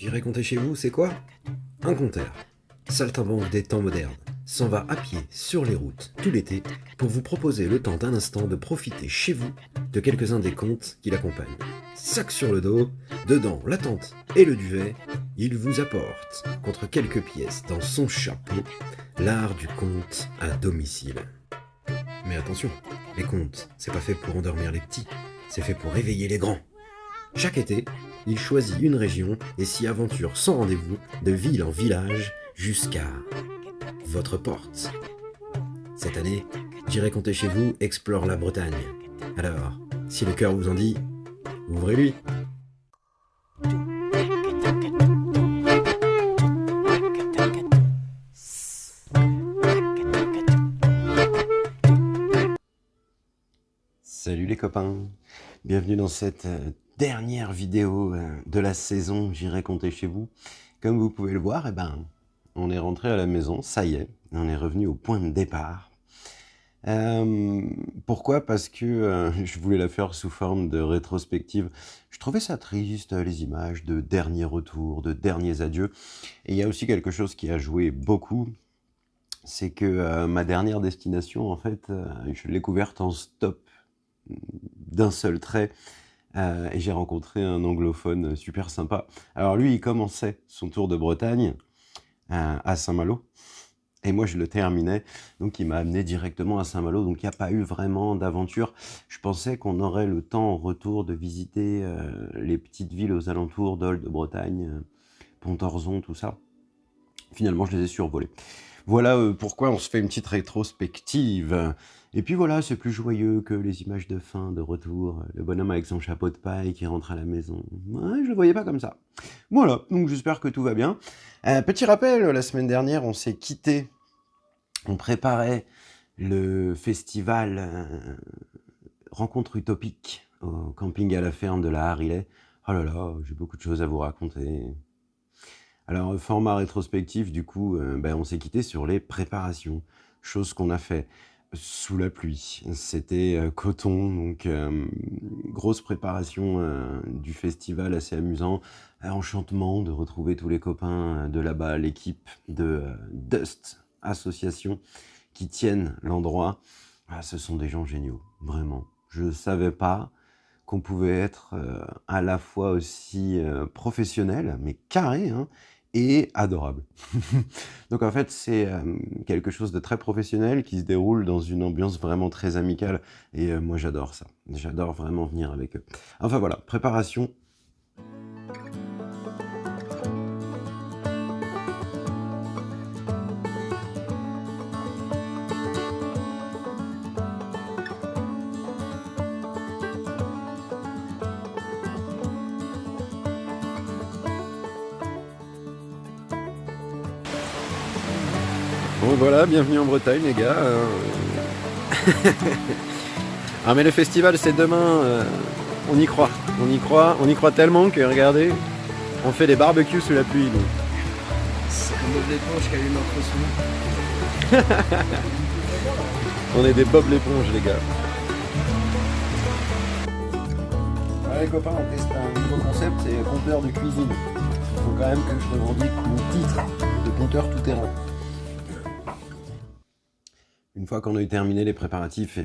J'irai compter chez vous, c'est quoi? Un compteur. Saltimbanque des temps modernes s'en va à pied sur les routes tout l'été pour vous proposer le temps d'un instant de profiter chez vous de quelques-uns des contes qui l'accompagnent. Sac sur le dos, dedans la tente et le duvet, il vous apporte, contre quelques pièces dans son chapeau, l'art du conte à domicile. Mais attention, les contes, c'est pas fait pour endormir les petits, c'est fait pour réveiller les grands. Chaque été, il choisit une région et s'y aventure sans rendez-vous, de ville en village, jusqu'à votre porte. Cette année, J'irai compter chez vous explore la Bretagne. Alors, si le cœur vous en dit, ouvrez-lui. Salut les copains, bienvenue dans cette dernière vidéo de la saison J'irai compter chez vous. Comme vous pouvez le voir, on est rentré à la maison, ça y est, on est revenu au point de départ. Pourquoi? Parce que je voulais la faire sous forme de rétrospective. Je trouvais ça triste, les images de derniers retours, de derniers adieux. Et il y a aussi quelque chose qui a joué beaucoup, c'est que ma dernière destination, en fait, je l'ai couverte en stop d'un seul trait. Et j'ai rencontré un anglophone super sympa. Alors lui, il commençait son tour de Bretagne à Saint-Malo. Et moi, je le terminais, donc il m'a amené directement à Saint-Malo, donc il n'y a pas eu vraiment d'aventure. Je pensais qu'on aurait le temps en retour de visiter les petites villes aux alentours d'Old de Bretagne, Pontorzon, tout ça. Finalement, je les ai survolés. Voilà pourquoi on se fait une petite rétrospective. Et puis voilà, c'est plus joyeux que les images de fin, de retour. Le bonhomme avec son chapeau de paille qui rentre à la maison. Ouais, je le voyais pas comme ça. Voilà, donc j'espère que tout va bien. Petit rappel, la semaine dernière, on s'est quitté. On préparait le festival Rencontre utopique au camping à la ferme de la Hariley. Oh là là, j'ai beaucoup de choses à vous raconter. Alors, format rétrospectif, du coup, on s'est quitté sur les préparations. Chose qu'on a fait sous la pluie. C'était coton, donc grosse préparation du festival, assez amusant. Enchantement de retrouver tous les copains de là-bas, l'équipe de Dust Association qui tiennent l'endroit. Ah, ce sont des gens géniaux, vraiment. Je ne savais pas qu'on pouvait être à la fois aussi professionnel, mais carré, hein, et adorable. Donc en fait, c'est quelque chose de très professionnel qui se déroule dans une ambiance vraiment très amicale. Et moi, j'adore ça. J'adore vraiment venir avec eux. Enfin voilà, préparation. Bon voilà, bienvenue en Bretagne les gars. Ah mais le festival c'est demain, on y croit, on y croit tellement que regardez, on fait des barbecues sous la pluie nous. C'est un Bob l'éponge qui allume notre son. On est des Bob l'éponge les gars. Ouais les copains, on teste un nouveau concept, c'est compteur de cuisine. Il faut quand même que je revendique mon titre de compteur tout terrain. Une fois qu'on a eu terminé les préparatifs,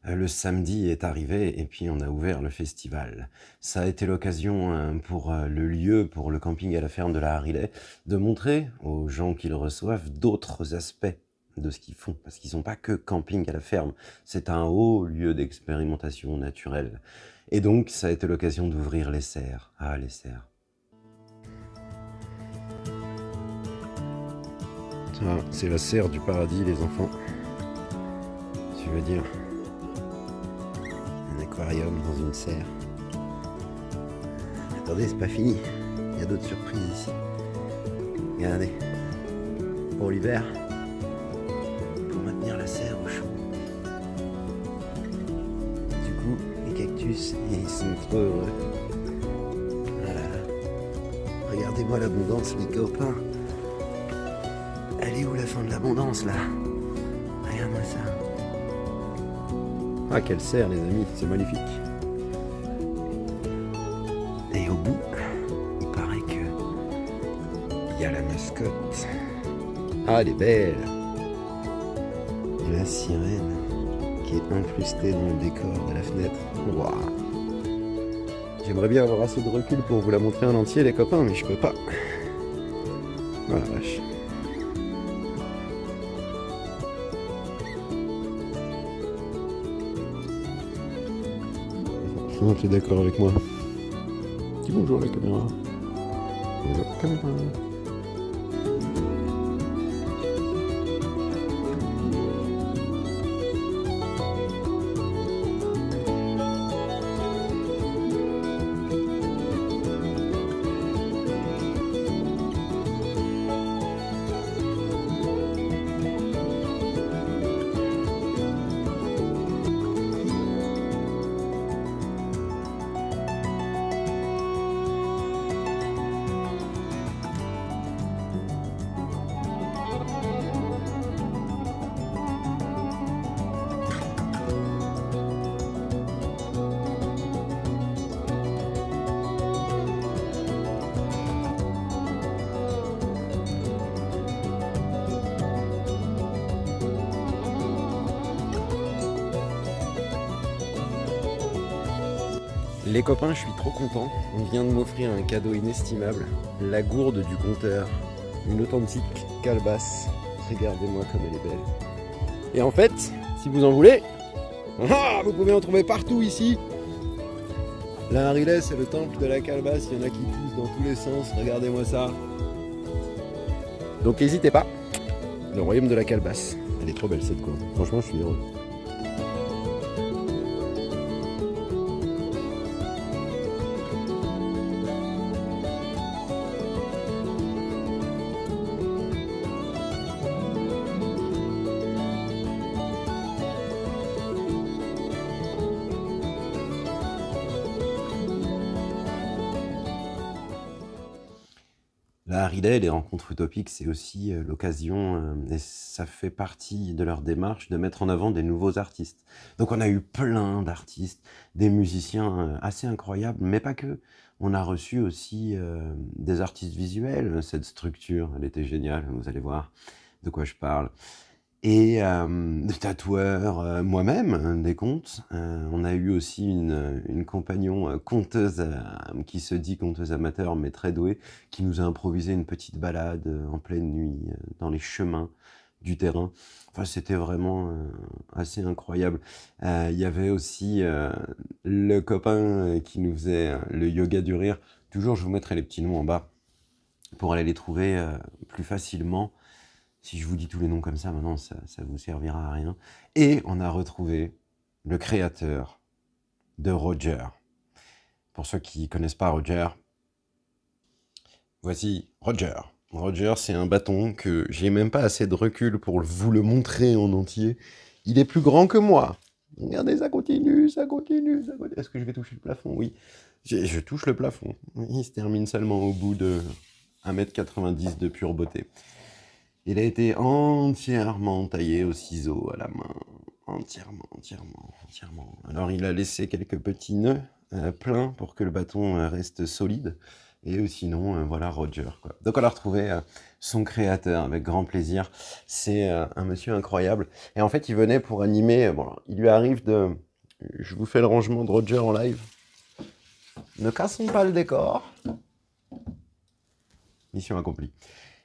le samedi est arrivé et puis on a ouvert le festival. Ça a été l'occasion pour le lieu, pour le camping à la ferme de la Hariley, de montrer aux gens qui le reçoivent d'autres aspects de ce qu'ils font. Parce qu'ils ne sont pas que camping à la ferme, c'est un haut lieu d'expérimentation naturelle. Et donc, ça a été l'occasion d'ouvrir les serres. Ah, les serres. Ça, c'est la serre du paradis, les enfants. Je veux dire, un aquarium dans une serre. Attendez, c'est pas fini. Il y a d'autres surprises ici. Regardez. Pour l'hiver, pour maintenir la serre au chaud. Du coup, les cactus, ils sont trop heureux. Voilà. Regardez-moi l'abondance, les copains. Elle est où la fin de l'abondance, là? Regarde-moi ça. Ah, quelle serre, les amis, c'est magnifique. Et au bout, il paraît que il y a la mascotte. Ah, elle est belle. Et la sirène qui est incrustée dans le décor de la fenêtre. Waouh. J'aimerais bien avoir assez de recul pour vous la montrer en entier, les copains, mais je peux pas. Oh la vache. Ah, tu es d'accord avec moi? Dis bonjour la caméra. Bonjour caméra. Les copains, je suis trop content. On vient de m'offrir un cadeau inestimable. La gourde du compteur. Une authentique calebasse. Regardez-moi comme elle est belle. Et en fait, si vous en voulez, vous pouvez en trouver partout ici. La Hariley, c'est le temple de la calebasse. Il y en a qui poussent dans tous les sens. Regardez-moi ça. Donc n'hésitez pas. Le royaume de la calebasse. Elle est trop belle cette gourde. Franchement, je suis heureux. La Hariley, les rencontres utopiques, c'est aussi l'occasion, et ça fait partie de leur démarche, de mettre en avant des nouveaux artistes. Donc on a eu plein d'artistes, des musiciens assez incroyables, mais pas que. On a reçu aussi des artistes visuels. Cette structure, elle était géniale, vous allez voir de quoi je parle. Et des tatoueurs, moi-même, des contes. On a eu aussi une compagnon conteuse qui se dit conteuse amateur, mais très douée, qui nous a improvisé une petite balade en pleine nuit dans les chemins du terrain. Enfin, c'était vraiment assez incroyable. Il y avait aussi le copain qui nous faisait le yoga du rire. Toujours, je vous mettrai les petits noms en bas pour aller les trouver plus facilement. Si je vous dis tous les noms comme ça, maintenant, ça vous servira à rien. Et on a retrouvé le créateur de Roger. Pour ceux qui ne connaissent pas Roger, voici Roger. Roger, c'est un bâton que j'ai même pas assez de recul pour vous le montrer en entier. Il est plus grand que moi. Regardez, ça continue, ça continue, ça continue. Est-ce que je vais toucher le plafond? Oui. Je touche le plafond. Il se termine seulement au bout de 1,90 m de pure beauté. Il a été entièrement taillé au ciseau, à la main. Entièrement. Alors, il a laissé quelques petits nœuds pleins pour que le bâton reste solide. Et sinon, voilà, Roger, quoi. Donc, on a retrouvé son créateur avec grand plaisir. C'est un monsieur incroyable. Et en fait, il venait pour animer... Bon, il lui arrive de... Je vous fais le rangement de Roger en live. Ne cassons pas le décor. Mission accomplie.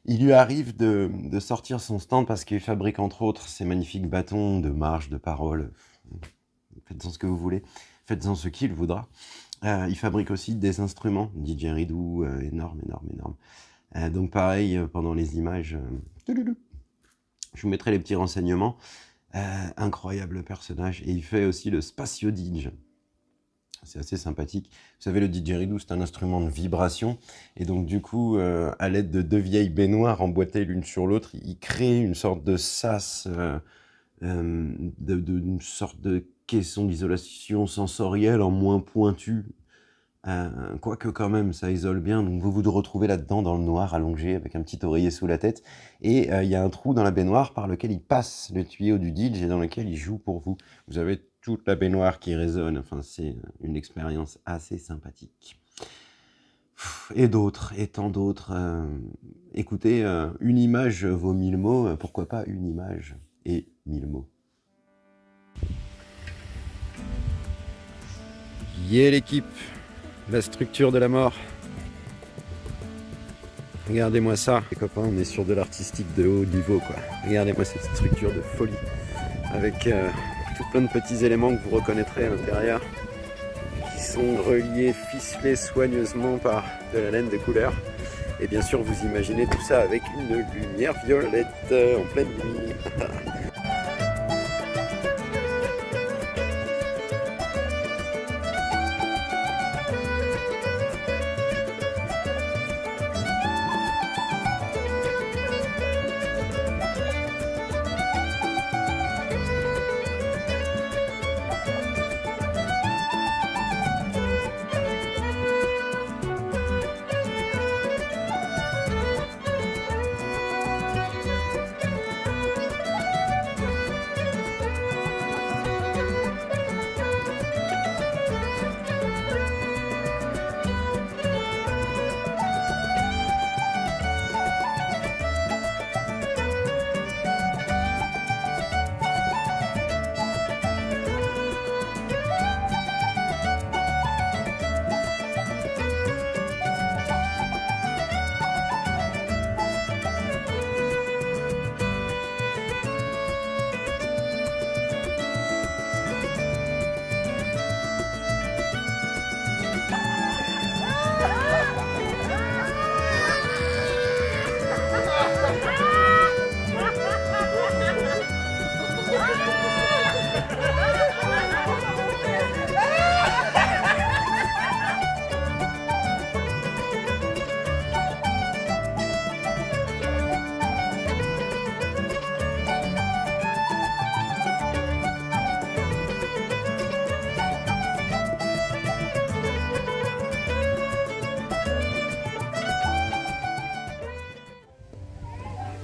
Il lui arrive de sortir son stand parce qu'il fabrique entre autres ces magnifiques bâtons de marche, de parole. Faites-en ce que vous voulez, faites-en ce qu'il voudra. Il fabrique aussi des instruments, didgeridoo, énorme. Donc pareil, pendant les images, je vous mettrai les petits renseignements. Incroyable personnage. Et il fait aussi le Spatio Didge. C'est assez sympathique. Vous savez, le didgeridoo, c'est un instrument de vibration. Et donc, du coup, à l'aide de deux vieilles baignoires emboîtées l'une sur l'autre, il crée une sorte de sas, une sorte de caisson d'isolation sensorielle en moins pointu. Quoique quand même, ça isole bien. Donc, vous vous retrouvez là-dedans, dans le noir, allongé, avec un petit oreiller sous la tête. Et il y a un trou dans la baignoire par lequel il passe le tuyau du didge et dans lequel il joue pour vous. Vous avez toute la baignoire qui résonne. Enfin, c'est une expérience assez sympathique. Et d'autres, et tant d'autres. écoutez, une image vaut 1000 mots, pourquoi pas une image et 1000 mots. Yeah l'équipe, la structure de la mort. Regardez-moi ça, les copains, on est sur de l'artistique de haut niveau quoi. Regardez-moi cette structure de folie, avec tout plein de petits éléments que vous reconnaîtrez à l'intérieur, qui sont reliés, ficelés soigneusement par de la laine de couleur. Et bien sûr, vous imaginez tout ça avec une lumière violette en pleine nuit.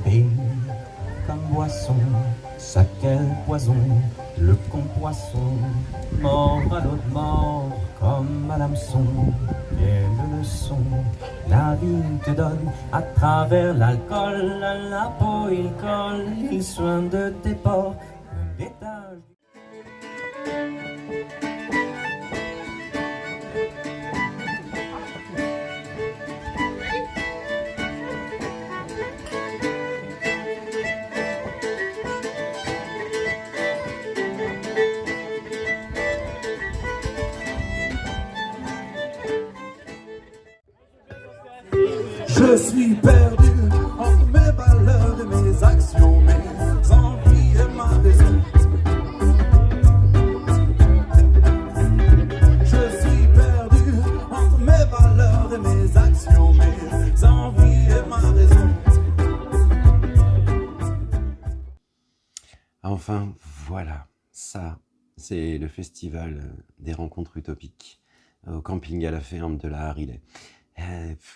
Et comme boisson, ça quel poison, le con poisson, mort à l'eau de mort, comme à l'hameçon. Quelle leçon la vie te donne à travers l'alcool, à la peau il colle, il soigne de tes pores, l'étage. Je suis perdu entre mes valeurs et mes actions, mes envies et ma raison. Je suis perdu entre mes valeurs et mes actions, mes envies et ma raison. Enfin, voilà, ça, c'est le festival des rencontres utopiques au camping à la ferme de la Hariley.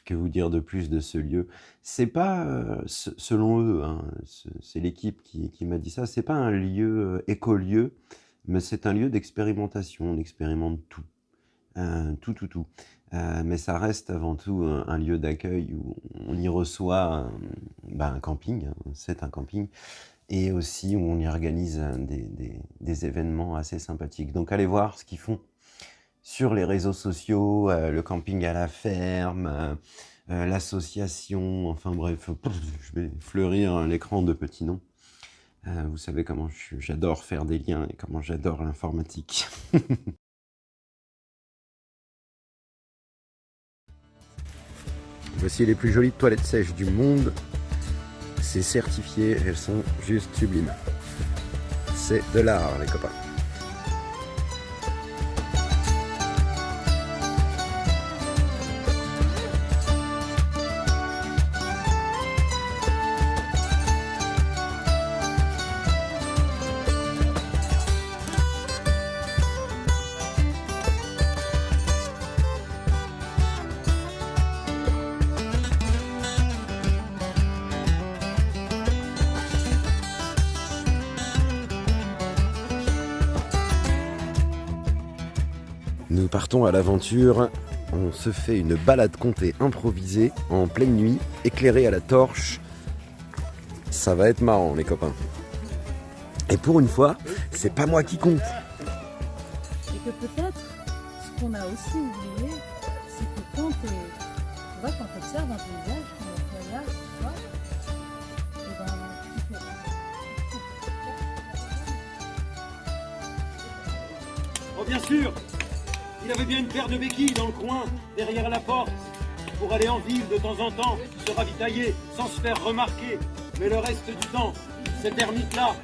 Que vous dire de plus de ce lieu? C'est pas, selon eux, hein, c'est l'équipe qui m'a dit ça, c'est pas un lieu écolieu, mais c'est un lieu d'expérimentation, on expérimente tout. Tout. Mais ça reste avant tout un lieu d'accueil où on y reçoit un camping, hein, c'est un camping, et aussi où on y organise des événements assez sympathiques. Donc allez voir ce qu'ils font sur les réseaux sociaux, le camping à la ferme, l'association, enfin bref, je vais fleurir l'écran de petits noms. Vous savez comment j'adore faire des liens et comment j'adore l'informatique. Voici les plus jolies toilettes sèches du monde. C'est certifié, elles sont juste sublimes. C'est de l'art, les copains. Nous partons à l'aventure On se fait une balade comptée improvisée en pleine nuit, éclairée à la torche. Ça va être marrant les copains. Et pour une fois, c'est pas moi qui compte. Et que peut-être, ce qu'on a aussi oublié, c'est que quand tu vois, quand tu observes un paysage, quand on regarde, tu vois, et ben, tu fais. Oh bien sûr, il avait bien une paire de béquilles dans le coin, derrière la porte, pour aller en ville de temps en temps, se ravitailler, sans se faire remarquer. Mais le reste du temps, cet ermite-là,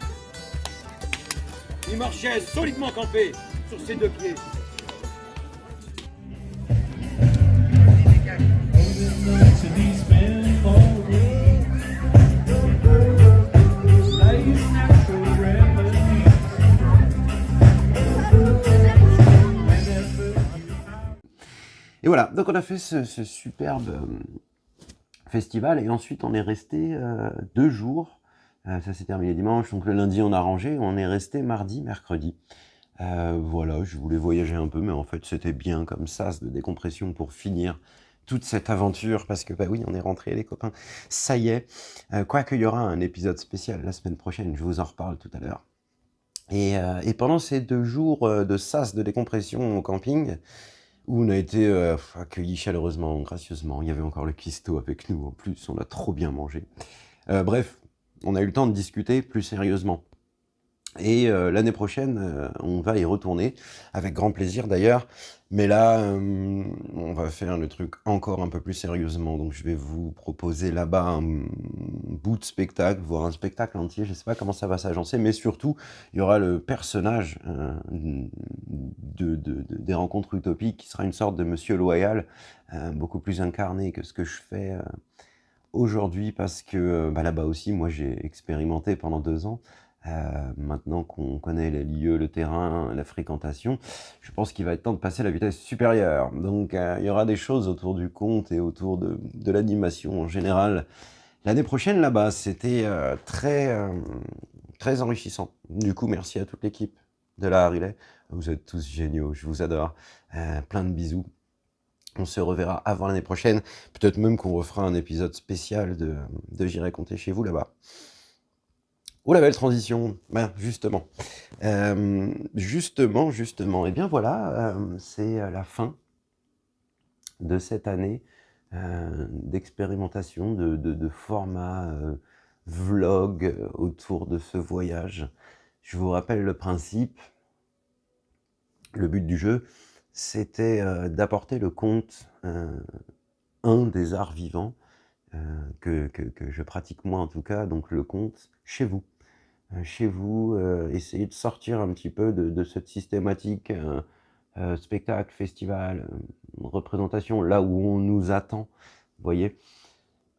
il marchait solidement campé sur ses deux pieds. Et voilà, donc on a fait ce superbe festival et ensuite on est resté 2 jours. Ça s'est terminé dimanche, donc le lundi on a rangé, on est resté mardi, mercredi. Voilà, je voulais voyager un peu, mais en fait c'était bien comme ça, de décompression pour finir toute cette aventure, parce que bah oui, on est rentrés les copains, ça y est. Quoique il y aura un épisode spécial la semaine prochaine, je vous en reparle tout à l'heure. Et pendant ces 2 jours de sas, de décompression au camping, où on a été accueillis chaleureusement, gracieusement, il y avait encore le cuistot avec nous en plus, on a trop bien mangé. Bref, on a eu le temps de discuter plus sérieusement. Et l'année prochaine, on va y retourner, avec grand plaisir d'ailleurs. Mais là, on va faire le truc encore un peu plus sérieusement. Donc je vais vous proposer là-bas un bout de spectacle, voire un spectacle entier. Je ne sais pas comment ça va s'agencer, mais surtout, il y aura le personnage des rencontres utopiques, qui sera une sorte de Monsieur Loyal, beaucoup plus incarné que ce que je fais aujourd'hui, parce que là-bas aussi, moi j'ai expérimenté pendant 2 ans. Maintenant qu'on connaît les lieux, le terrain, la fréquentation, je pense qu'il va être temps de passer à la vitesse supérieure. Donc il y aura des choses autour du conte et autour de l'animation en général. L'année prochaine là-bas, c'était très enrichissant. Du coup, merci à toute l'équipe de la Harley. Vous êtes tous géniaux, je vous adore. Plein de bisous. On se reverra avant l'année prochaine. Peut-être même qu'on refera un épisode spécial de J'irai compter chez vous là-bas. Oh la belle transition, justement. Justement, et bien voilà, c'est la fin de cette année d'expérimentation, de format vlog autour de ce voyage. Je vous rappelle le principe, le but du jeu, c'était d'apporter le conte, un des arts vivants que je pratique moi en tout cas, donc le conte chez vous. Chez vous, essayer de sortir un petit peu de cette systématique spectacle, festival, représentation, là où on nous attend, vous voyez,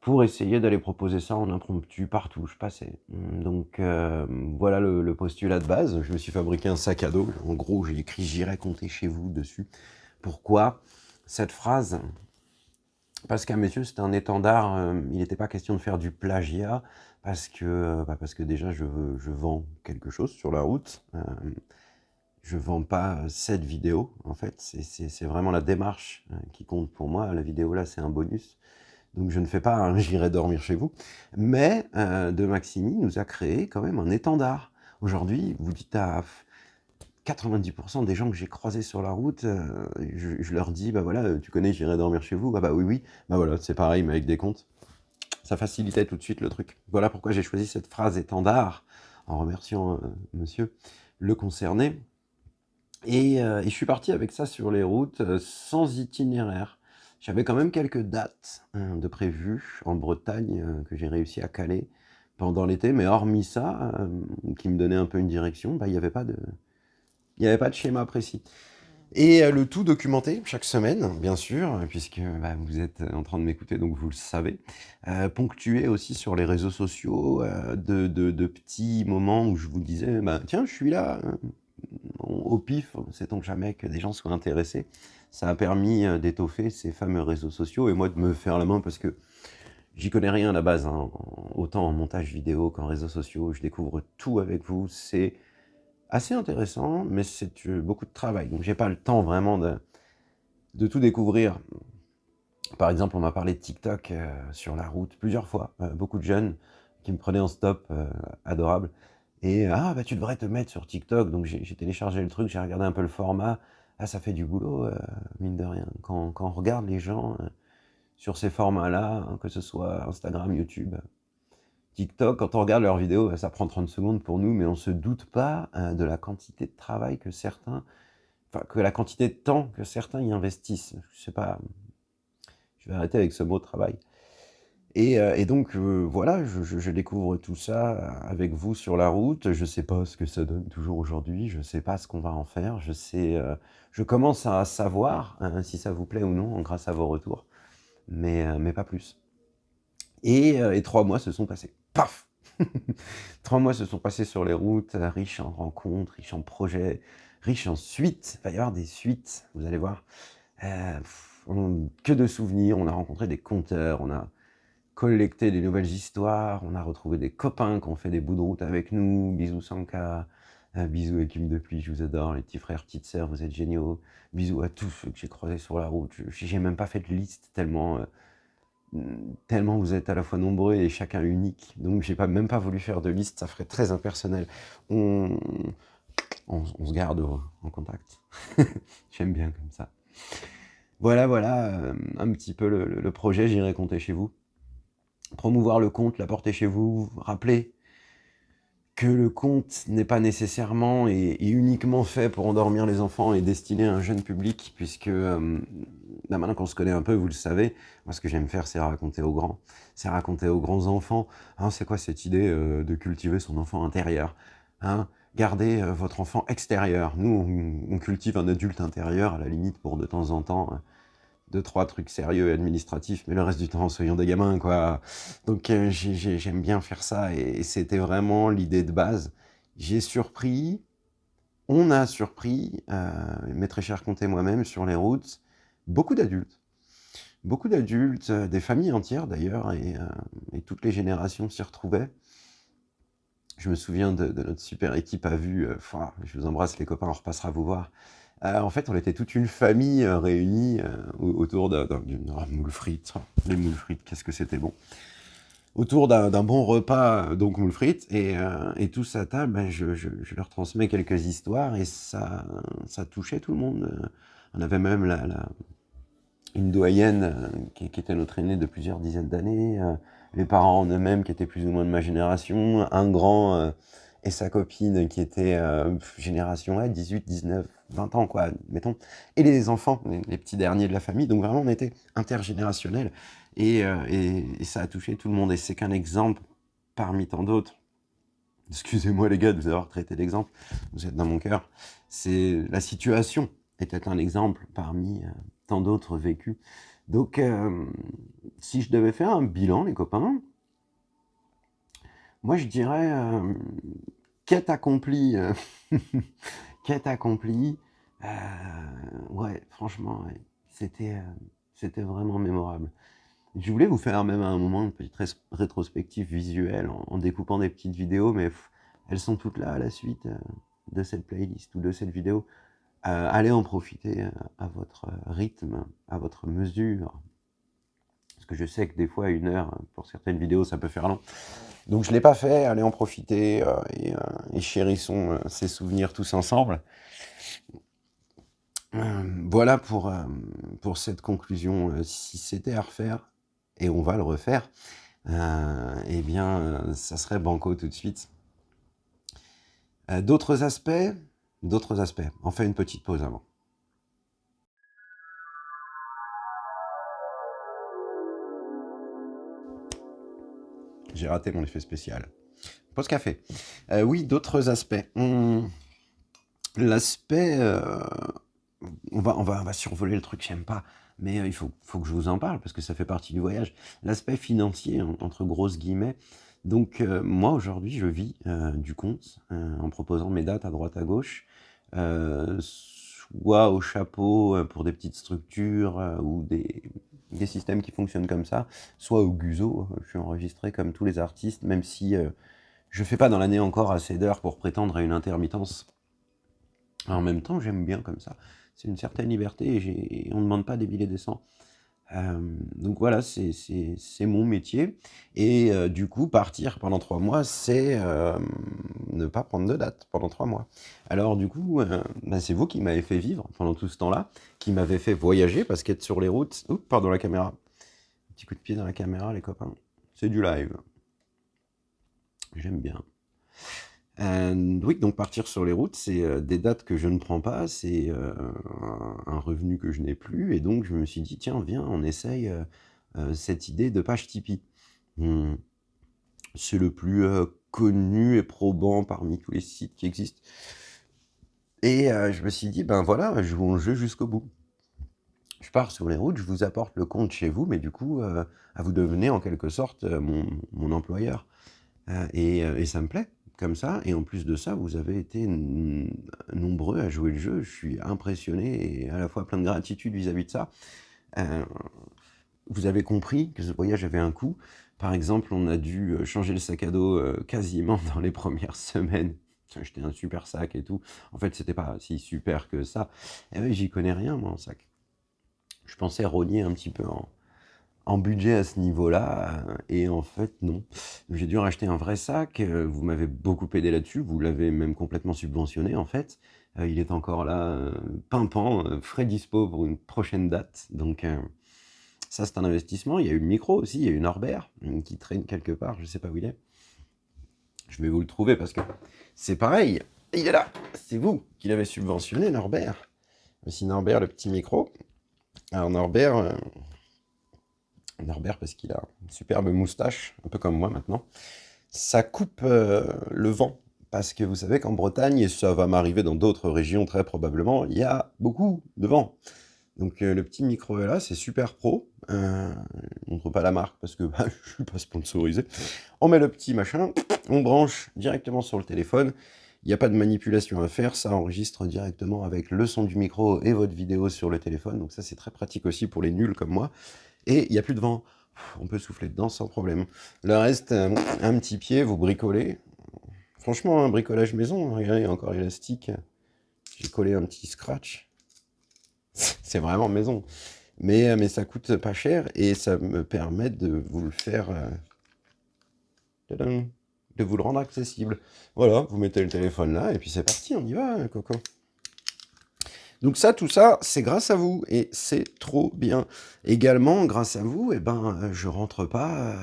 pour essayer d'aller proposer ça en impromptu partout où je passais. Donc voilà le postulat de base. Je me suis fabriqué un sac à dos. En gros, j'ai écrit « J'irai compter chez vous » dessus. Pourquoi cette phrase? Parce qu'à mes yeux, c'est un étendard. Il n'était pas question de faire du plagiat, parce que déjà, je vends quelque chose sur la route. Je vends pas cette vidéo, en fait. C'est vraiment la démarche qui compte pour moi. La vidéo, là, c'est un bonus. Donc, je ne fais pas un « J'irai dormir chez vous ». Mais De Maximi nous a créé quand même un étendard. Aujourd'hui, vous dites à 90% des gens que j'ai croisés sur la route, je leur dis, bah voilà, tu connais J'irai dormir chez vous? Bah oui, bah voilà, c'est pareil, mais avec des comptes. Ça facilitait tout de suite le truc. Voilà pourquoi j'ai choisi cette phrase étendard, en remerciant monsieur le concerné. Et je suis parti avec ça sur les routes, sans itinéraire. J'avais quand même quelques dates de prévues en Bretagne, que j'ai réussi à caler pendant l'été, mais hormis ça, qui me donnait un peu une direction, bah, il n'y avait pas de schéma précis. Et le tout documenté chaque semaine, bien sûr, puisque vous êtes en train de m'écouter, donc vous le savez. Ponctué aussi sur les réseaux sociaux de petits moments où je vous disais, tiens, je suis là, au pif, sait-on jamais que des gens soient intéressés. Ça a permis d'étoffer ces fameux réseaux sociaux et moi de me faire la main parce que j'y connais rien à la base, hein, autant en montage vidéo qu'en réseaux sociaux. Je découvre tout avec vous, c'est assez intéressant, mais c'est beaucoup de travail. Donc j'ai pas le temps vraiment de tout découvrir. Par exemple, on m'a parlé de TikTok sur la route plusieurs fois. Beaucoup de jeunes qui me prenaient en stop, adorables. Et ah, bah tu devrais te mettre sur TikTok. Donc j'ai téléchargé le truc, j'ai regardé un peu le format. Ah, ça fait du boulot, mine de rien. Quand on regarde les gens sur ces formats-là, hein, que ce soit Instagram, YouTube, TikTok, quand on regarde leurs vidéos, ça prend 30 secondes pour nous, mais on se doute pas de la quantité de travail que certains, enfin, que la quantité de temps que certains y investissent. Je sais pas, je vais arrêter avec ce mot travail. Et donc, voilà, je découvre tout ça avec vous sur la route. Je sais pas ce que ça donne toujours aujourd'hui. Je sais pas ce qu'on va en faire. Je commence à savoir hein, si ça vous plaît ou non grâce à vos retours, mais pas plus. Et 3 mois se sont passés. Paf 3 mois se sont passés sur les routes, riches en rencontres, riches en projets, riches en suites. Il va y avoir des suites, vous allez voir. Que de souvenirs. On a rencontré des conteurs, on a collecté des nouvelles histoires, on a retrouvé des copains qui ont fait des bouts de route avec nous. Bisous Sanka, bisous équipe de pluie, je vous adore, les petits frères, petites sœurs, vous êtes géniaux. Bisous à tous ceux que j'ai croisés sur la route. J'ai même pas fait de liste tellement vous êtes à la fois nombreux et chacun unique. Donc j'ai même pas voulu faire de liste, ça ferait très impersonnel. On se garde en contact. J'aime bien comme ça. Voilà, un petit peu le projet, j'irai compter chez vous. Promouvoir le conte, l'apporter chez vous, rappeler que le conte n'est pas nécessairement et uniquement fait pour endormir les enfants et destiné à un jeune public, puisque là, maintenant qu'on se connaît un peu, vous le savez, moi ce que j'aime faire, c'est raconter aux grands, c'est raconter aux grands enfants. Hein, c'est quoi cette idée de cultiver son enfant intérieur, hein, gardez votre enfant extérieur. Nous, on cultive un adulte intérieur, à la limite, pour de temps en temps, 2-3 trucs sérieux et administratifs, mais le reste du temps, soyons des gamins, quoi. Donc j'aime bien faire ça, et c'était vraiment l'idée de base. On a surpris, mes très chers Comtes et moi-même, sur les routes, beaucoup d'adultes, des familles entières d'ailleurs, et toutes les générations s'y retrouvaient. Je me souviens de notre super équipe à vue, je vous embrasse les copains, on repassera vous voir. En fait, on était toute une famille réunie autour d'une moule frite. Les moules frites, qu'est-ce que c'était bon. Autour d'un bon repas, donc moules frites, et tous à table, ben, je leur transmets quelques histoires, et ça touchait tout le monde. On avait même une doyenne qui était notre aînée de plusieurs dizaines d'années, les parents en eux-mêmes qui étaient plus ou moins de ma génération, un grand et sa copine qui était génération 18, 19, 20 ans, quoi, mettons, et les enfants, les petits derniers de la famille. Donc vraiment, on était intergénérationnel, et ça a touché tout le monde, et c'est qu'un exemple parmi tant d'autres. Excusez-moi les gars de vous avoir traité d'exemple, vous êtes dans mon cœur. La situation était un exemple parmi tant d'autres vécus. Donc, si je devais faire un bilan, les copains, moi je dirais quête accomplie. Quête accomplie. Ouais, franchement, ouais, c'était vraiment mémorable. Je voulais vous faire même à un moment une petite rétrospective visuelle en découpant des petites vidéos, mais elles sont toutes là à la suite de cette playlist ou de cette vidéo. Allez en profiter à votre rythme, à votre mesure. Parce que je sais que des fois, 1 heure, pour certaines vidéos, ça peut faire long. Donc je ne l'ai pas fait, allez en profiter et chérissons ces souvenirs tous ensemble. Voilà pour cette conclusion. Si c'était à refaire, et on va le refaire, eh bien, ça serait banco tout de suite. D'autres aspects, on fait une petite pause avant. J'ai raté mon effet spécial. Pause café. Oui, d'autres aspects. L'aspect... on va survoler le truc, j'aime pas. Mais il faut que je vous en parle, parce que ça fait partie du voyage. L'aspect financier, entre grosses guillemets. Donc, moi, aujourd'hui, je vis du compte, en proposant mes dates à droite à gauche, soit au chapeau pour des petites structures ou des systèmes qui fonctionnent comme ça, soit au Guzo. Je suis enregistré comme tous les artistes, même si je fais pas dans l'année encore assez d'heures pour prétendre à une intermittence. En même temps, j'aime bien comme ça. c'est une certaine liberté et on ne demande pas des billets des cents. Donc voilà, c'est mon métier. Et du coup, partir pendant 3 mois, c'est ne pas prendre de date pendant 3 mois. Alors du coup, bah, c'est vous qui m'avez fait vivre pendant tout ce temps-là, qui m'avez fait voyager, parce qu'être sur les routes... Oups, pardon la caméra. Petit coup de pied dans la caméra, les copains. C'est du live. J'aime bien. Oui, donc partir sur les routes, c'est des dates que je ne prends pas, c'est un revenu que je n'ai plus, et donc je me suis dit, tiens, viens, on essaye cette idée de page Tipeee. Hmm. C'est le plus connu et probant parmi tous les sites qui existent. Et je me suis dit, ben voilà, jouons le jeu jusqu'au bout. Je pars sur les routes, je vous apporte le compte chez vous, mais du coup, vous devenez en quelque sorte mon employeur. Et ça me plaît, comme ça. Et en plus de ça, vous avez été nombreux à jouer le jeu. Je suis impressionné et à la fois plein de gratitude vis-à-vis de ça. Vous avez compris que ce voyage avait un coût. Par exemple, on a dû changer le sac à dos quasiment dans les premières semaines. J'ai acheté un super sac et tout. En fait, c'était pas si super que ça. Et oui, j'y connais rien, moi, en sac. Je pensais rogner un petit peu en budget à ce niveau-là, et en fait, non. J'ai dû racheter un vrai sac, vous m'avez beaucoup aidé là-dessus, vous l'avez même complètement subventionné, en fait. Il est encore là, pimpant, frais dispo pour une prochaine date, donc ça, c'est un investissement. Il y a eu le micro aussi, il y a eu Norbert, qui traîne quelque part, je sais pas où il est. Je vais vous le trouver, parce que c'est pareil, il est là, c'est vous qui l'avez subventionné, Norbert. Voici Norbert, le petit micro. Alors Norbert, parce qu'il a une superbe moustache, un peu comme moi maintenant, ça coupe le vent, parce que vous savez qu'en Bretagne, et ça va m'arriver dans d'autres régions très probablement, il y a beaucoup de vent. Donc le petit micro est là, c'est super pro, je ne montre pas la marque parce que bah, je ne suis pas sponsorisé. On met le petit machin, on branche directement sur le téléphone, il n'y a pas de manipulation à faire, ça enregistre directement avec le son du micro et votre vidéo sur le téléphone, donc ça c'est très pratique aussi pour les nuls comme moi. Et il n'y a plus de vent, on peut souffler dedans sans problème. Le reste, un petit pied, vous bricolez. Franchement, un bricolage maison, regardez, encore élastique. J'ai collé un petit scratch. C'est vraiment maison. Mais ça coûte pas cher et ça me permet de vous le faire... de vous le rendre accessible. Voilà, vous mettez le téléphone là et puis c'est parti, on y va, Coco. Donc ça, tout ça, c'est grâce à vous, et c'est trop bien. Également, grâce à vous, eh ben, je rentre pas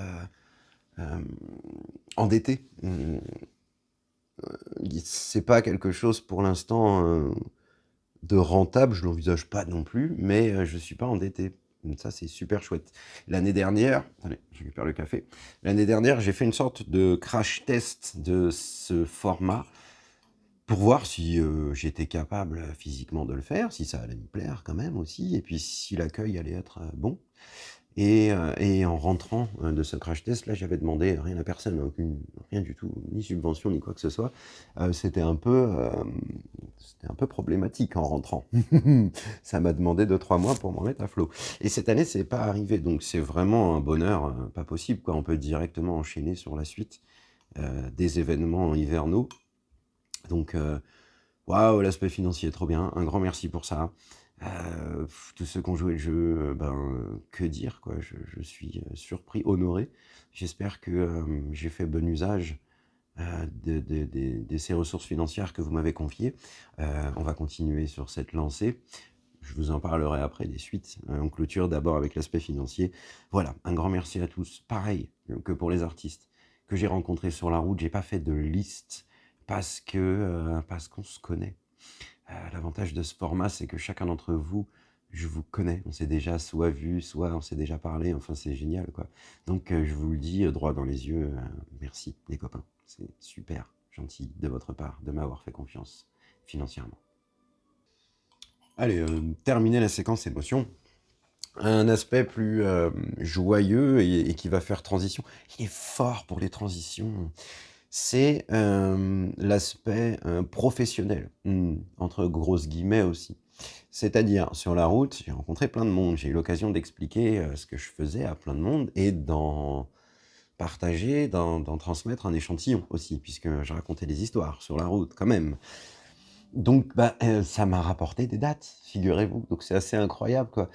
endetté. C'est pas quelque chose pour l'instant de rentable, je l'envisage pas non plus, mais je suis pas endetté. Donc ça, c'est super chouette. L'année dernière, attendez, je récupère le café. L'année dernière, j'ai fait une sorte de crash test de ce format, pour voir si j'étais capable physiquement de le faire, si ça allait me plaire quand même aussi, et puis si l'accueil allait être bon. Et en rentrant de ce crash test, là, j'avais demandé rien à personne, rien du tout, ni subvention, ni quoi que ce soit. C'était un peu problématique en rentrant. Ça m'a demandé 2-3 mois pour m'en mettre à flot. Et cette année, c'est pas arrivé, donc c'est vraiment un bonheur pas possible, quoi. On peut directement enchaîner sur la suite des événements hivernaux. Donc, waouh, l'aspect financier est trop bien. Un grand merci pour ça. Tous ceux qui ont joué le jeu, que dire, quoi. Je suis surpris, honoré. J'espère que j'ai fait bon usage de ces ressources financières que vous m'avez confiées. On va continuer sur cette lancée. Je vous en parlerai après des suites. On clôture d'abord avec l'aspect financier. Voilà, un grand merci à tous. Pareil que pour les artistes que j'ai rencontrés sur la route. J'ai pas fait de liste parce qu'on se connaît. L'avantage de ce format, c'est que chacun d'entre vous, je vous connais. On s'est déjà soit vu, soit on s'est déjà parlé. Enfin, c'est génial, quoi. Donc, je vous le dis droit dans les yeux. Merci, les copains. C'est super gentil de votre part de m'avoir fait confiance financièrement. Allez, terminer la séquence émotion. Un aspect plus joyeux et qui va faire transition. Il est fort pour les transitions. C'est l'aspect professionnel, entre grosses guillemets aussi. C'est-à-dire, sur la route, j'ai rencontré plein de monde. J'ai eu l'occasion d'expliquer ce que je faisais à plein de monde et d'en partager, d'en transmettre un échantillon aussi, puisque je racontais des histoires sur la route quand même. Donc, ça m'a rapporté des dates, figurez-vous. Donc c'est assez incroyable, quoi.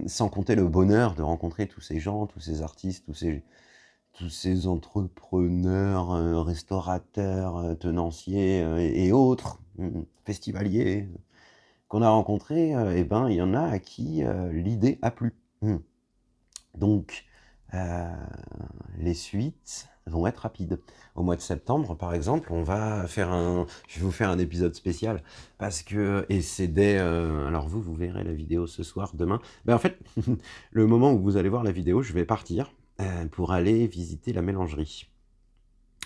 Sans compter le bonheur de rencontrer tous ces gens, tous ces artistes, tous ces entrepreneurs, restaurateurs, tenanciers, et autres, festivaliers, qu'on a rencontrés, il y en a à qui, l'idée a plu. Donc, les suites vont être rapides. Au mois de septembre, par exemple, je vais vous faire un épisode spécial parce que, et c'est alors vous verrez la vidéo ce soir, demain. En fait, le moment où vous allez voir la vidéo, je vais partir pour aller visiter la mélangerie.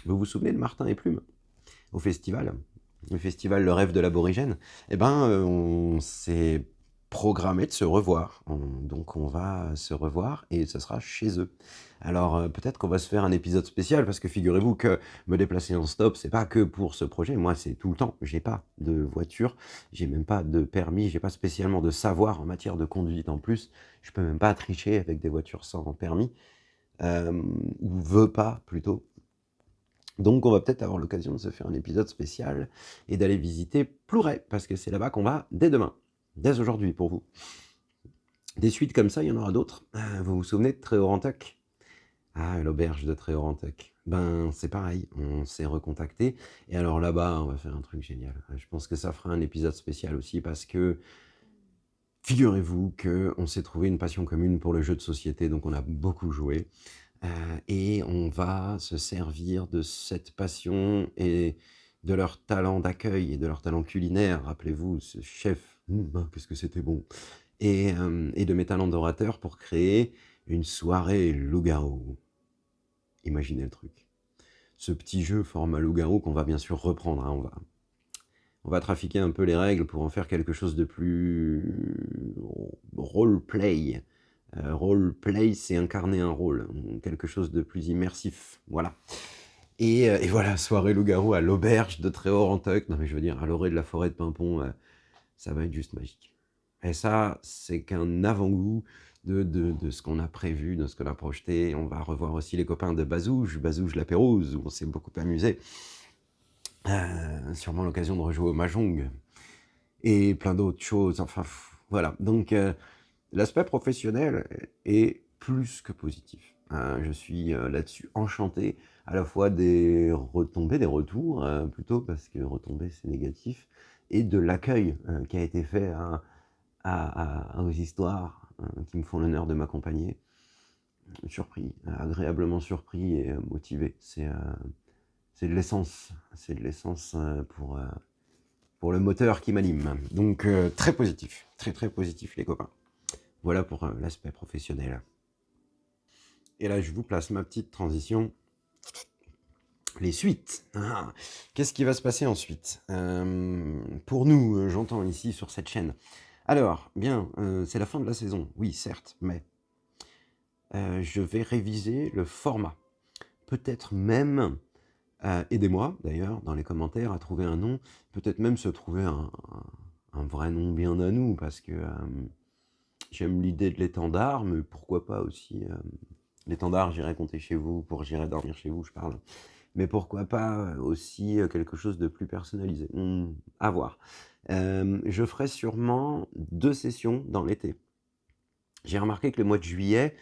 Vous vous souvenez de Martin et Plume au festival? Le festival Le Rêve de l'Aborigène? On s'est programmé de se revoir. Donc on va se revoir et ce sera chez eux. Alors peut-être qu'on va se faire un épisode spécial parce que figurez-vous que me déplacer en stop, c'est pas que pour ce projet. Moi, c'est tout le temps. J'ai pas de voiture, j'ai même pas de permis, j'ai pas spécialement de savoir en matière de conduite en plus. Je peux même pas tricher avec des voitures sans permis, ou veux pas plutôt. Donc on va peut-être avoir l'occasion de se faire un épisode spécial et d'aller visiter Plouray, parce que c'est là-bas qu'on va dès demain, dès aujourd'hui pour vous. Des suites comme ça, il y en aura d'autres. Vous vous souvenez de Tréorantec? Ah, l'auberge de Tréorantec. C'est pareil, on s'est recontacté. Et alors là-bas, on va faire un truc génial. Je pense que ça fera un épisode spécial aussi, parce que figurez-vous qu'on s'est trouvé une passion commune pour le jeu de société, donc on a beaucoup joué. Et on va se servir de cette passion et de leur talent d'accueil et de leur talent culinaire. Rappelez-vous, ce chef, qu'est-ce que c'était bon. Et de mes talents d'orateur pour créer une soirée loup-garou. Imaginez le truc. Ce petit jeu format loup-garou qu'on va bien sûr reprendre. Hein, on va trafiquer un peu les règles pour en faire quelque chose de plus roleplay. Roleplay, c'est incarner un rôle, quelque chose de plus immersif, voilà. Et voilà, soirée loup-garou à l'auberge de Tréorantec, non mais je veux dire, à l'orée de la forêt de Pimpon, ça va être juste magique. Et ça, c'est qu'un avant-goût de ce qu'on a prévu, de ce qu'on a projeté. On va revoir aussi les copains de Bazouge la Pérouse, où on s'est beaucoup amusé. Sûrement l'occasion de rejouer au Mahjong, et plein d'autres choses, enfin, voilà. Donc, l'aspect professionnel est plus que positif. Je suis là-dessus enchanté, à la fois des retombées, des retours, plutôt, parce que retombées c'est négatif, et de l'accueil qui a été fait aux histoires qui me font l'honneur de m'accompagner. Surpris, agréablement surpris et motivé. C'est de l'essence, pour le moteur qui m'anime. Donc très positif, très très positif les copains. Voilà pour l'aspect professionnel. Et là, je vous place ma petite transition. Les suites. Qu'est-ce qui va se passer ensuite? Pour nous, j'entends ici sur cette chaîne. Alors, bien, c'est la fin de la saison. Oui, certes, mais je vais réviser le format. Peut-être même, aidez-moi d'ailleurs dans les commentaires à trouver un nom. Peut-être même se trouver un vrai nom bien à nous, parce que j'aime l'idée de l'étendard, mais pourquoi pas aussi l'étendard, j'irai compter chez vous, j'irai dormir chez vous, je parle. Mais pourquoi pas aussi quelque chose de plus personnalisé. À voir. Je ferai sûrement 2 sessions dans l'été. J'ai remarqué que le mois de juillet,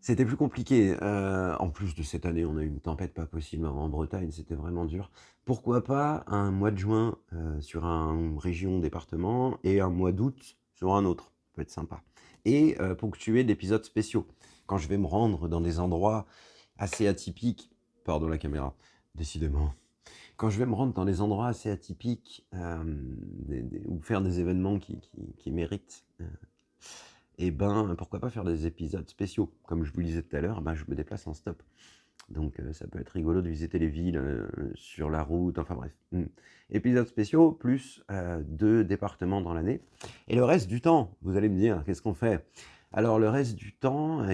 c'était plus compliqué. En plus de cette année, on a eu une tempête pas possible en Bretagne, c'était vraiment dur. Pourquoi pas un mois de juin sur une région, département, et un mois d'août sur un autre. Ça peut être sympa. Et ponctuer d'épisodes spéciaux. Quand je vais me rendre dans des endroits assez atypiques, pardon la caméra, décidément. Quand je vais me rendre dans des endroits assez atypiques, ou faire des événements qui méritent, pourquoi pas faire des épisodes spéciaux. Comme je vous le disais tout à l'heure, je me déplace en stop. Donc ça peut être rigolo de visiter les villes sur la route, enfin bref. Épisodes spéciaux, plus 2 départements dans l'année. Et le reste du temps, vous allez me dire, qu'est-ce qu'on fait? Alors le reste du temps,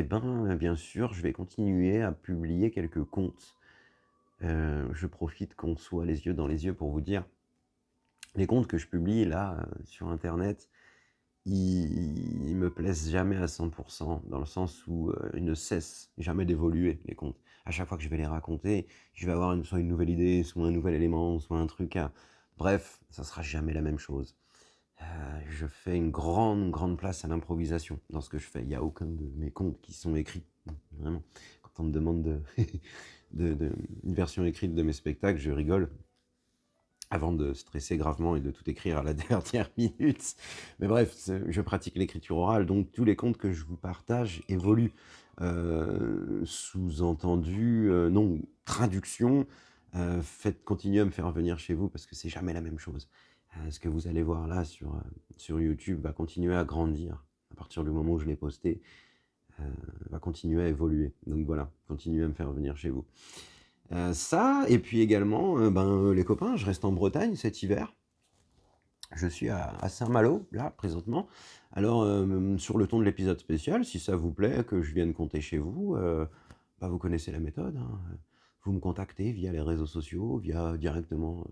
bien sûr, je vais continuer à publier quelques contes. Je profite qu'on soit les yeux dans les yeux pour vous dire, les contes que je publie là sur internet, ils me plaisent jamais à 100%, dans le sens où ils ne cessent jamais d'évoluer, les contes. À chaque fois que je vais les raconter, je vais avoir soit une nouvelle idée, soit un nouvel élément, soit un truc Bref, ça sera jamais la même chose. Je fais une grande place à l'improvisation dans ce que je fais. Il n'y a aucun de mes contes qui sont écrits, vraiment. Quand on me demande une version écrite de mes spectacles, je rigole avant de stresser gravement et de tout écrire à la dernière minute. Mais bref, je pratique l'écriture orale, donc tous les contes que je vous partage évoluent. Sous-entendu, non, traduction, faites continuer à me faire venir chez vous parce que c'est jamais la même chose. Ce que vous allez voir là sur YouTube va continuer à grandir à partir du moment où je l'ai posté, va continuer à évoluer. Donc voilà, continuez à me faire venir chez vous. Ça, et puis également, les copains, je reste en Bretagne cet hiver. Je suis à Saint-Malo, là, présentement. Alors, sur le ton de l'épisode spécial, si ça vous plaît que je vienne compter chez vous, vous connaissez la méthode, hein. Vous me contactez via les réseaux sociaux, via directement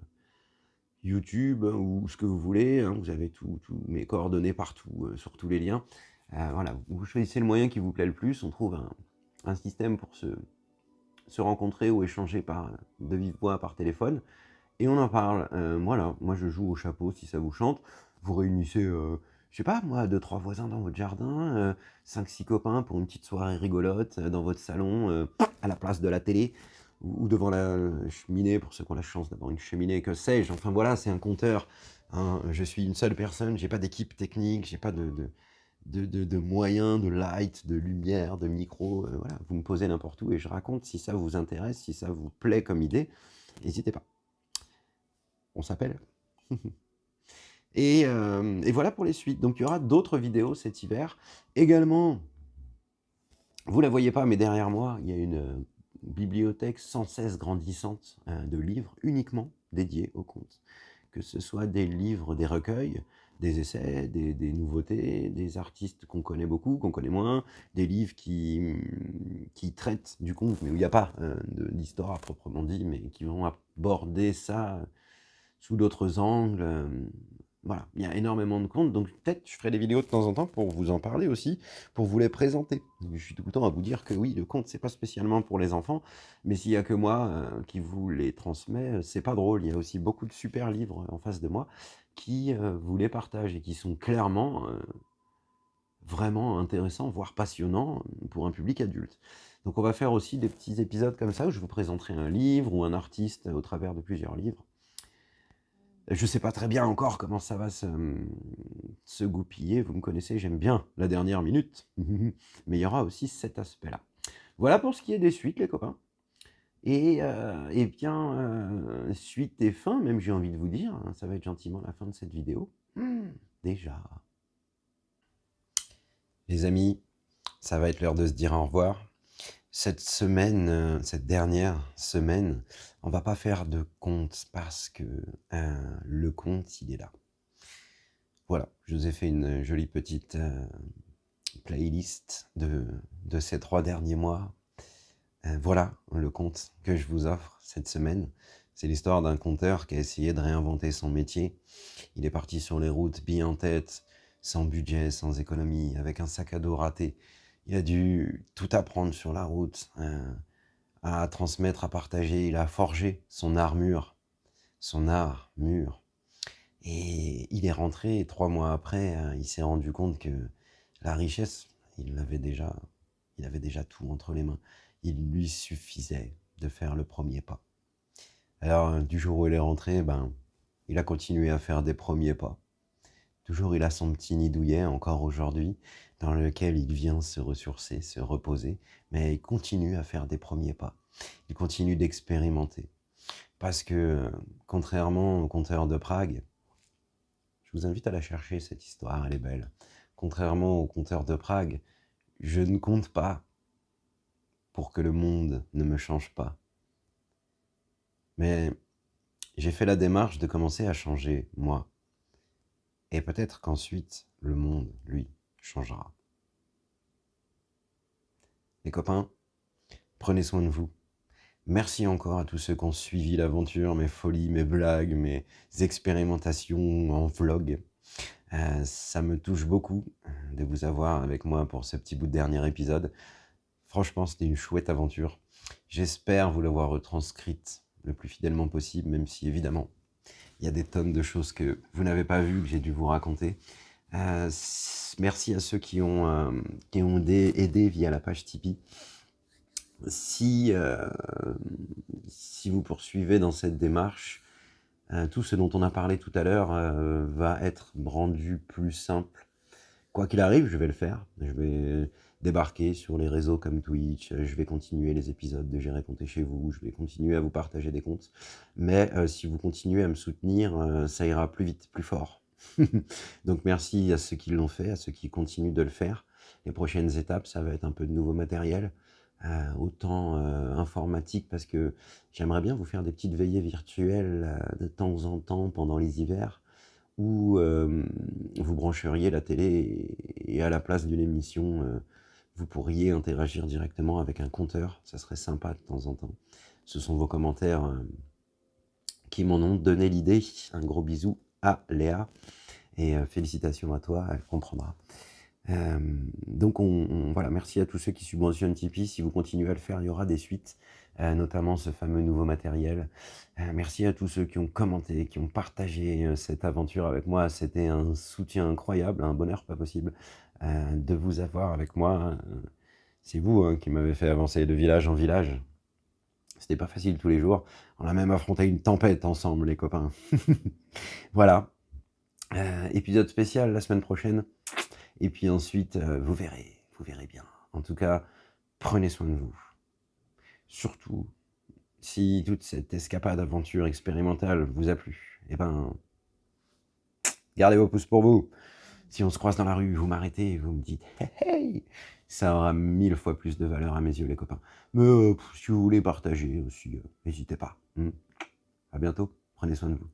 YouTube ou ce que vous voulez, hein. Vous avez tous mes coordonnées partout, sur tous les liens. Voilà, vous choisissez le moyen qui vous plaît le plus. On trouve un système pour se rencontrer ou échanger de vive voix par téléphone. Et on en parle. Voilà, moi je joue au chapeau si ça vous chante. Vous réunissez, je sais pas moi, 2-3 voisins dans votre jardin, 5-6 copains pour une petite soirée rigolote dans votre salon, à la place de la télé, ou devant la cheminée, pour ceux qui ont la chance d'avoir une cheminée, que sais-je. Enfin voilà, c'est un compteur, hein. Je suis une seule personne, j'ai pas d'équipe technique, j'ai pas de moyens, de light, de lumière, de micro. Voilà, vous me posez n'importe où et je raconte. Si ça vous intéresse, si ça vous plaît comme idée, n'hésitez pas. On s'appelle. Et voilà pour les suites. Donc il y aura d'autres vidéos cet hiver. Également, vous la voyez pas, mais derrière moi, il y a une bibliothèque sans cesse grandissante de livres uniquement dédiés aux contes. Que ce soit des livres, des recueils, des essais, des nouveautés, des artistes qu'on connaît beaucoup, qu'on connaît moins, des livres qui traitent du conte, mais où il n'y a pas d'histoire à proprement dit, mais qui vont aborder ça sous d'autres angles. Voilà, il y a énormément de contes, donc peut-être je ferai des vidéos de temps en temps pour vous en parler aussi, pour vous les présenter. Je suis tout le temps à vous dire que oui, le conte, c'est pas spécialement pour les enfants, mais s'il y a que moi qui vous les transmets, c'est pas drôle. Il y a aussi beaucoup de super livres en face de moi qui vous les partagent et qui sont clairement vraiment intéressants, voire passionnants pour un public adulte. Donc on va faire aussi des petits épisodes comme ça où je vous présenterai un livre ou un artiste au travers de plusieurs livres. Je ne sais pas très bien encore comment ça va se goupiller. Vous me connaissez, j'aime bien la dernière minute. Mais il y aura aussi cet aspect-là. Voilà pour ce qui est des suites, les copains. Et bien, suite et fin, même j'ai envie de vous dire, hein, ça va être gentiment la fin de cette vidéo. Déjà. Les amis, ça va être l'heure de se dire au revoir. Cette semaine, cette dernière semaine, on va pas faire de conte parce que le conte, il est là. Voilà, je vous ai fait une jolie petite playlist de ces 3 derniers mois. Voilà le conte que je vous offre cette semaine. C'est l'histoire d'un conteur qui a essayé de réinventer son métier. Il est parti sur les routes, billes en tête, sans budget, sans économie, avec un sac à dos raté. Il a dû tout apprendre sur la route, à transmettre, à partager. Il a forgé son armure, son art mûr. Et il est rentré, et 3 mois après, il s'est rendu compte que la richesse, il avait déjà tout entre les mains. Il lui suffisait de faire le premier pas. Alors, du jour où il est rentré, il a continué à faire des premiers pas. Toujours, il a son petit nid douillet, encore aujourd'hui, dans lequel il vient se ressourcer, se reposer, mais il continue à faire des premiers pas. Il continue d'expérimenter. Parce que, contrairement au conteur de Prague, je vous invite à la chercher, cette histoire, elle est belle. Contrairement au conteur de Prague, je ne compte pas pour que le monde ne me change pas. Mais j'ai fait la démarche de commencer à changer, moi. Et peut-être qu'ensuite, le monde, lui, changera. Les copains, prenez soin de vous. Merci encore à tous ceux qui ont suivi l'aventure, mes folies, mes blagues, mes expérimentations en vlog. Ça me touche beaucoup de vous avoir avec moi pour ce petit bout de dernier épisode. Franchement, c'était une chouette aventure. J'espère vous l'avoir retranscrite le plus fidèlement possible, même si évidemment, Il y a des tonnes de choses que vous n'avez pas vues, que j'ai dû vous raconter. Merci à ceux qui ont aidé via la page Tipeee. Si vous poursuivez dans cette démarche, tout ce dont on a parlé tout à l'heure va être rendu plus simple. Quoi qu'il arrive, je vais le faire. Je vais débarquer sur les réseaux comme Twitch, je vais continuer les épisodes de J'irai compter chez vous, je vais continuer à vous partager des comptes. Mais si vous continuez à me soutenir, ça ira plus vite, plus fort. Donc merci à ceux qui l'ont fait, à ceux qui continuent de le faire. Les prochaines étapes, ça va être un peu de nouveau matériel, autant informatique, parce que j'aimerais bien vous faire des petites veillées virtuelles de temps en temps pendant les hivers, où vous brancheriez la télé et à la place d'une émission, vous pourriez interagir directement avec un compteur. Ça serait sympa de temps en temps. Ce sont vos commentaires qui m'en ont donné l'idée. Un gros bisou à Léa et félicitations à toi, elle comprendra. Donc voilà, merci à tous ceux qui subventionnent Tipeee. Si vous continuez à le faire, il y aura des suites, notamment ce fameux nouveau matériel. Merci à tous ceux qui ont commenté, qui ont partagé cette aventure avec moi. C'était un soutien incroyable, un bonheur pas possible de vous avoir avec moi. C'est vous qui m'avez fait avancer de village en village. C'était pas facile tous les jours. On a même affronté une tempête ensemble, les copains. Voilà. Épisode spécial la semaine prochaine. Et puis ensuite, vous verrez bien. En tout cas, prenez soin de vous. Surtout, si toute cette escapade aventure expérimentale vous a plu, eh ben, gardez vos pouces pour vous. Si on se croise dans la rue, vous m'arrêtez et vous me dites « Hey, hey !» Ça aura 1000 fois plus de valeur à mes yeux, les copains. Mais si vous voulez partager aussi, n'hésitez pas. À bientôt, prenez soin de vous.